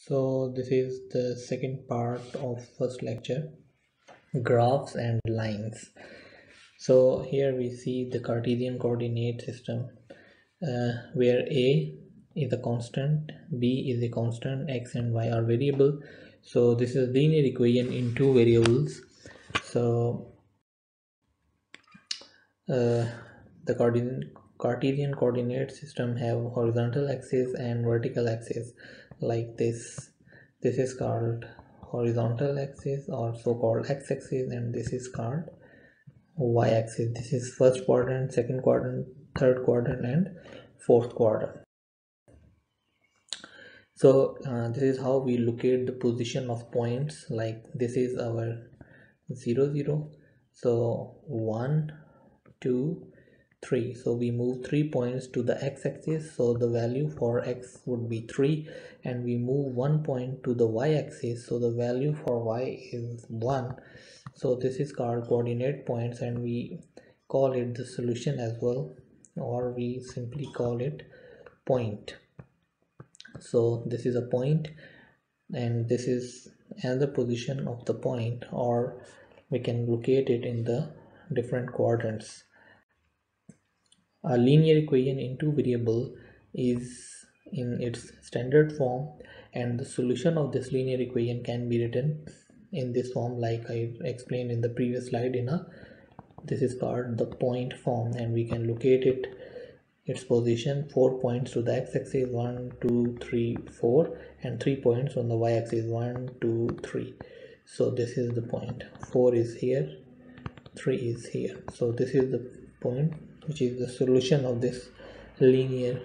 So this is the second part of first lecture, graphs and lines. So here we see the Cartesian coordinate system where A is a constant, B is a constant, X and Y are variable. So this is a linear equation in two variables. So the Cartesian coordinate system have horizontal axis and vertical axis like this. This is called horizontal axis or so-called x-axis, and this is called y-axis. This is first quadrant, second quadrant, third quadrant, and fourth quadrant. So this is how we locate the position of points. Like this is our 0 0. So 1 2 3. So we move 3 points to the x-axis, so the value for x would be 3, and we move 1 point to the y-axis, so the value for y is 1. So this is called coordinate points, and we call it the solution as well, or we simply call it point. So this is a point, and this is another position of the point, or we can locate it in the different quadrants. A linear equation in two variable is in its standard form, and the solution of this linear equation can be written in this form like I explained in the previous slide. This is called the point form, and we can locate its position 4 points to the x-axis 1 2 3 4, and 3 points on the y-axis 1 2 3. So this is the point, 4 is here, 3 is here. So this is the point which is the solution of this linear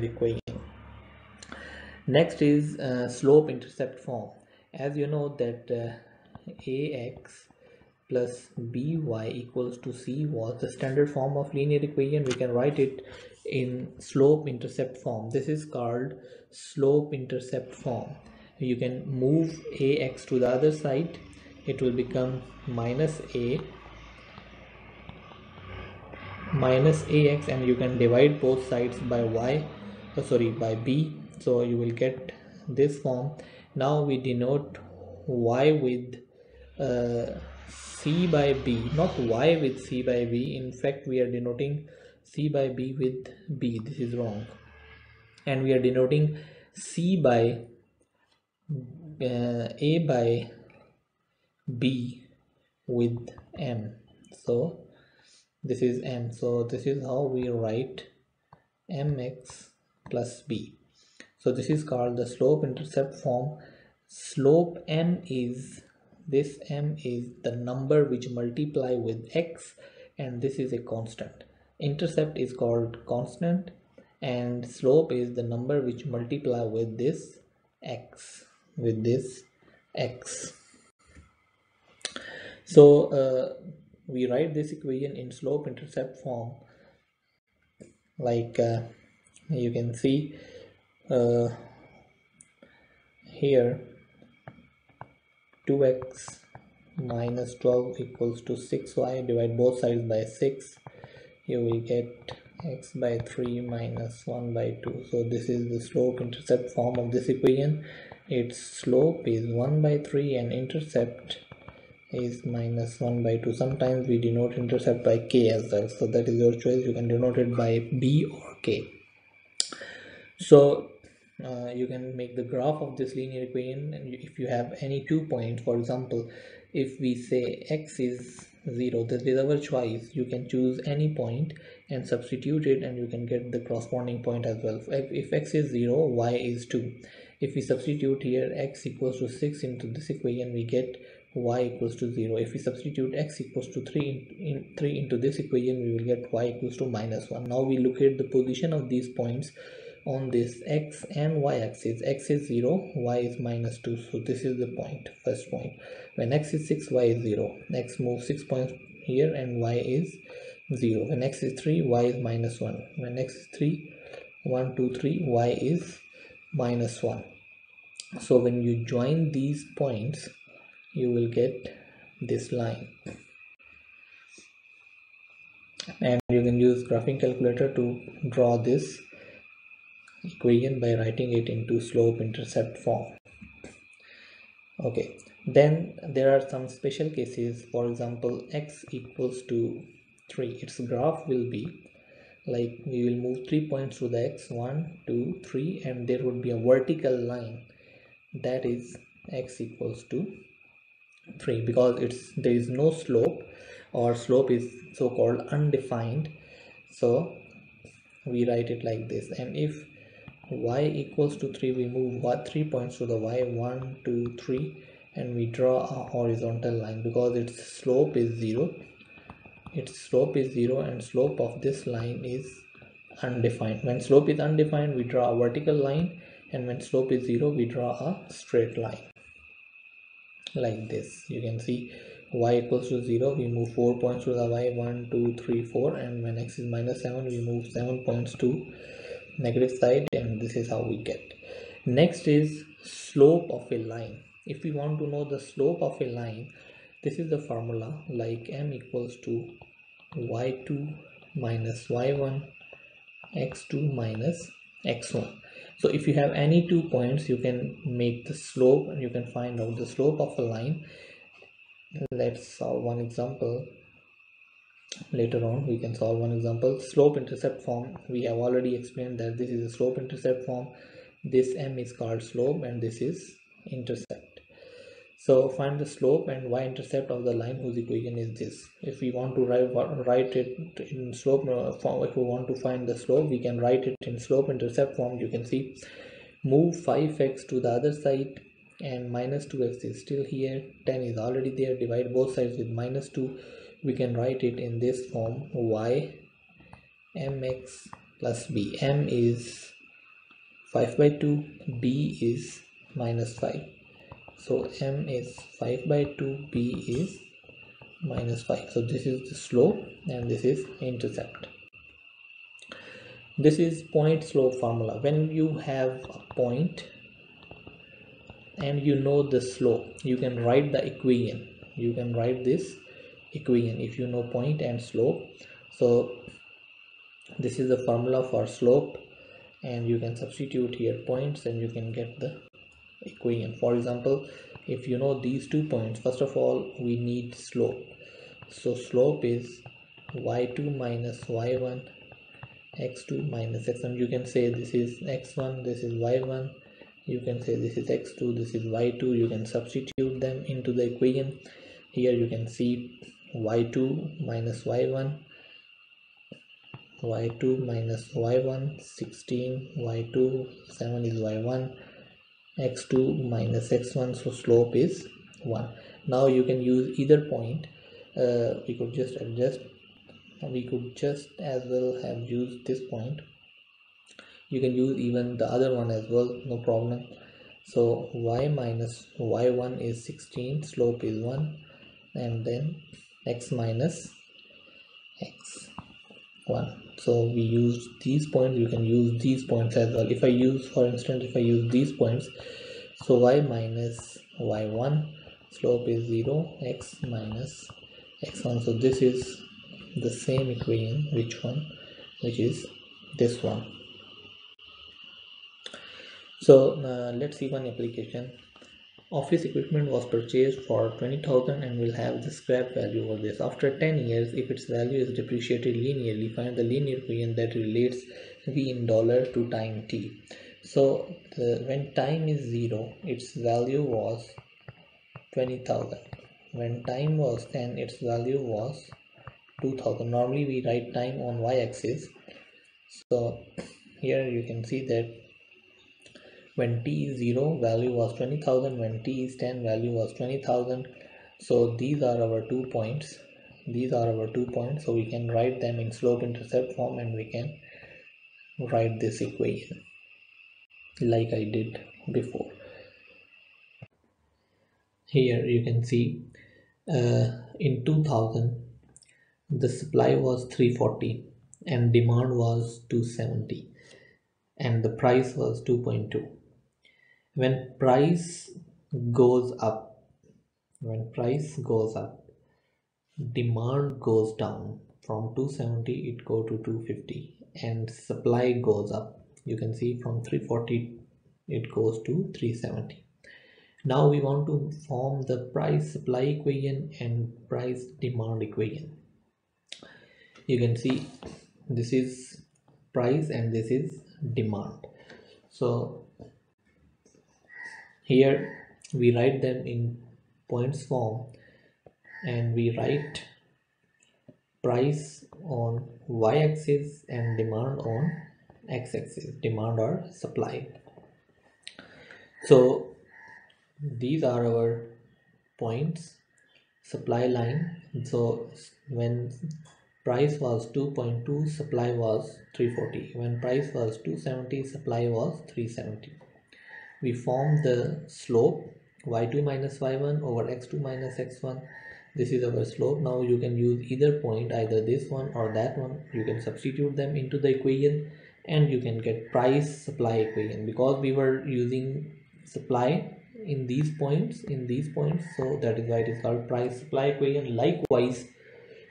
equation. Next is slope intercept form. As you know that ax plus by equals to c was the standard form of linear equation. We can write it in slope intercept form. This is called slope intercept form. You can move ax to the other side, it will become minus ax, and you can divide both sides by by b, so you will get this form. Now we denote y with c by b, not y with c by b. In fact, we are denoting c by b with b. This is wrong, and we are denoting c by a by b with m. So this is m, so this is how we write mx plus b. So this is called the slope intercept form. Slope m is the number which multiply with x, and this is a constant. Intercept is called constant, and slope is the number which multiply with this x, So we write this equation in slope intercept form like you can see here 2x minus 12 equals to 6y. Divide both sides by 6, you will get x by 3 minus 1 by 2. So this is the slope intercept form of this equation. Its slope is 1 by 3 and intercept is minus 1 by 2. Sometimes we denote intercept by k as well, so that is your choice. You can denote it by b or k. So you can make the graph of this linear equation, and if you have any 2 points, for example, if we say x is 0, this is our choice. You can choose any point and substitute it, and you can get the corresponding point as well. If x is 0, y is 2. If we substitute here x equals to 6 into this equation, we get y equals to 0. If we substitute x equals to 3 into this equation, we will get y equals to minus 1. Now we locate the position of these points on this x and y axis. X is 0, y is minus 2. So this is the point, first point. When x is 6, y is 0. X moves 6 points here, and y is 0. When x is 3, y is minus 1. When x is 3, 1 2 3, y is minus 1. So when you join these points, you will get this line, and you can use graphing calculator to draw this equation by writing it into slope intercept form. Okay, then there are some special cases. For example, x equals to 3, its graph will be like we will move 3 points to the x, 1 2 3, and there would be a vertical line that is x equals to 3, because there is no slope, or slope is so called undefined. So we write it like this. And if y equals to 3, we move 3 points to the y, 1 2 3, and we draw a horizontal line because its slope is 0. And slope of this line is undefined. When slope is undefined, we draw a vertical line, and when slope is 0, we draw a straight line like this. You can see y equals to 0, we move 4 points to the y, 1 2 3 4, and when x is minus 7, we move 7 points to negative side, and this is how we get. Next is slope of a line. If we want to know the slope of a line, this is the formula, like m equals to y2 minus y1 x2 minus x1. So if you have any 2 points, you can make the slope, and you can find out the slope of a line. Let's solve one example. Later on we can solve one example. Slope intercept form, we have already explained that this is a slope intercept form. This m is called slope and this is intercept. So find the slope and y-intercept of the line whose equation is this. If we want to write it in slope form, if we want to find the slope, we can write it in slope intercept form. You can see, move 5x to the other side, and minus 2x is still here, 10 is already there, divide both sides with minus 2. We can write it in this form, y mx plus b. M is 5 by 2, b is minus 5. So m is 5 by 2, b is minus 5. So this is the slope and this is intercept. This is point slope formula. When you have a point and you know the slope, you can write the equation. You can write this equation if you know point and slope. So this is the formula for slope, and you can substitute here points and you can get the equation. For example, if you know these 2 points, first of all we need slope. So slope is y2 minus y1 x2 minus x1. You can say this is x1, this is y1, you can say this is x2, this is y2. You can substitute them into the equation. Here you can see y2 minus y1, y2 minus y1 16, y2 7 is y1, x2 minus x1. So slope is 1. Now you can use either point. We could just adjust, we could just as well have used this point. You can use even the other one as well, no problem. So y minus y1 is 16, slope is 1, and then x minus x1. So we use these points, you can use these points as well. If I use, for instance, if I use these points, so y minus y1, slope is 0, x minus x1. So this is the same equation, which is this one. So let's see one application. Office equipment was purchased for 20,000 and will have the scrap value over this. After 10 years, if its value is depreciated linearly, find the linear equation that relates v in dollar to time t. So when time is 0, its value was 20,000. When time was 10, its value was 2000. Normally we write time on y-axis. So here you can see that when t is 0, value was 20,000. When t is 10, value was 20,000. So these are our 2 points. So we can write them in slope intercept form, and we can write this equation like I did before. Here you can see in 2000 the supply was 340 and demand was 270 and the price was 2.2. When price goes up, demand goes down. From 270 it go to 250 and supply goes up. You can see from 340 it goes to 370. Now we want to form the price supply equation and price demand equation. You can see this is price and this is demand. So here we write them in points form, and we write price on y-axis and demand on x-axis, demand or supply. So these are our points, supply line. So when price was 2.2, supply was 340. When price was 270, supply was 370. We form the slope y2 minus y1 over x2 minus x1. This is our slope. Now you can use either point, either this one or that one. You can substitute them into the equation and you can get price supply equation, because we were using supply in these points, so that is why it is called price supply equation. Likewise,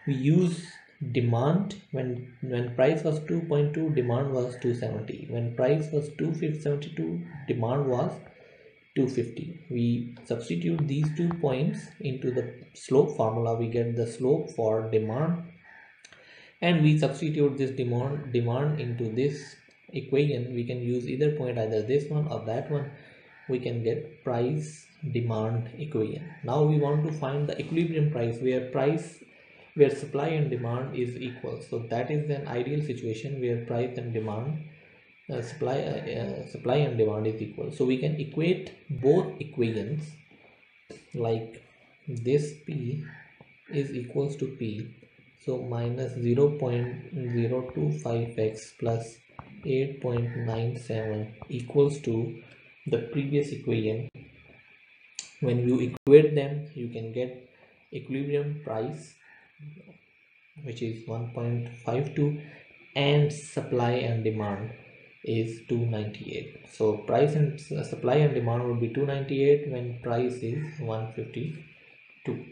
we use demand. When price was 2.2, demand was 270. When price was 272, demand was 250. We substitute these 2 points into the slope formula, we get the slope for demand, and we substitute this demand into this equation. We can use either point, either this one or that one. We can get price demand equation. Now we want to find the equilibrium price where supply and demand is equal. So that is an ideal situation where price and demand supply and demand is equal. So we can equate both equations, like this P is equals to P, so minus 0.025x plus 8.97 equals to the previous equation. When you equate them, you can get equilibrium price, which is 1.52, and supply and demand is 298. So price and supply and demand would be 298 when price is 152.